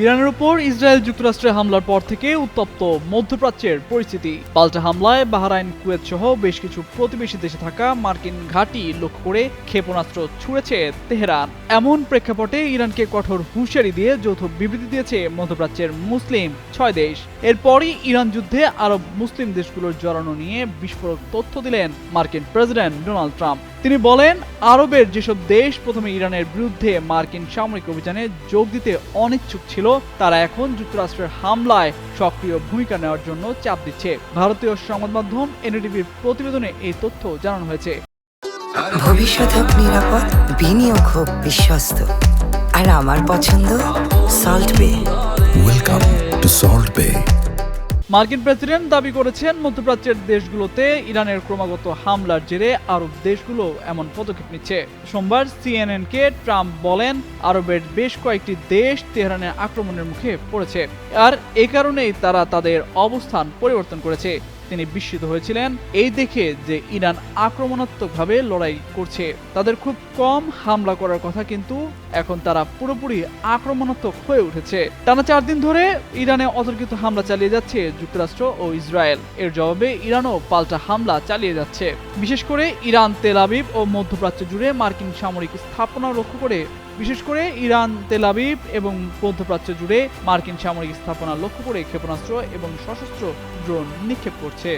ইরানের উপর ইসরায়েল যুক্তরাষ্ট্রের হামলার পর থেকে উত্তপ্ত মধ্যপ্রাচ্যের পরিস্থিতি। পাল্টা হামলায় বাহরাইন, কুয়েত সহ বেশ কিছু প্রতিবেশী দেশে থাকা মার্কিন ঘাঁটি লক্ষ্য করে ক্ষেপণাস্ত্র ছুড়েছে তেহরান। এমন প্রেক্ষাপটে ইরানকে কঠোর হুঁশিয়ারি দিয়ে যৌথ বিবৃতি দিয়েছে মধ্যপ্রাচ্যের মুসলিম 6 দেশ। এরপরই ইরান যুদ্ধে আরব মুসলিম দেশগুলোর জড়ানো নিয়ে বিস্ফোরক তথ্য দিলেন মার্কিন প্রেসিডেন্ট ডোনাল্ড ট্রাম্প। তিনি বলেন, আরবের যেসব দেশ প্রথমে ইরানের বিরুদ্ধে মার্কিন সামরিক অভিযানে যোগ দিতে অনিচ্ছুক ছিল, তারা এখন যুক্তরাষ্ট্রের হামলায় সক্রিয় ভূমিকা নেওয়ার জন্য চাপ দিচ্ছে। ভারতীয় সংবাদ মাধ্যম এনডিটিভির প্রতিবেদনে এই তথ্য জানানো হয়েছে। ভবিষ্যৎ হোক নিরাপদ, বিনিয়োগ হোক বিশ্বস্ত, আর আমার পছন্দ সল্ট বে। ওয়েলকাম টু সল্ট বে। মার্কিন প্রেসিডেন্ট দাবি করেছেন, মধ্যপ্রাচ্যের দেশগুলোতে ইরানের ক্রমাগত হামলার জেরে আরব দেশগুলো এমন পদক্ষেপ নিচ্ছে। সোমবার সিএনএনকে ট্রাম্প বলেন, আরবের বেশ কয়েকটি দেশ তেহরানের আক্রমণের মুখে পড়েছে, আর এ কারণেই তারা তাদের অবস্থান পরিবর্তন করেছে। তিনি বিস্মিত হয়েছিলেন এই দেখে যে ইরান আক্রমণাত্মকভাবে লড়াই করছে। তাদের খুব কম হামলা করার কথা, কিন্তু এখন তারা পুরোপুরি আক্রমণাত্মক হয়ে উঠেছে। টানা 4 দিন ধরে ইরানে অতর্কিত হামলা চালিয়ে যাচ্ছে যুক্তরাষ্ট্র ও ইসরায়েল। এর জবাবে ইরানও পাল্টা হামলা চালিয়ে যাচ্ছে। বিশেষ করে ইরান তেল আবিব ও মধ্যপ্রাচ্য জুড়ে মার্কিন সামরিক স্থাপনা লক্ষ্য করে ক্ষেপণাস্ত্র এবং সশস্ত্র ড্রোন নিক্ষেপ করছে।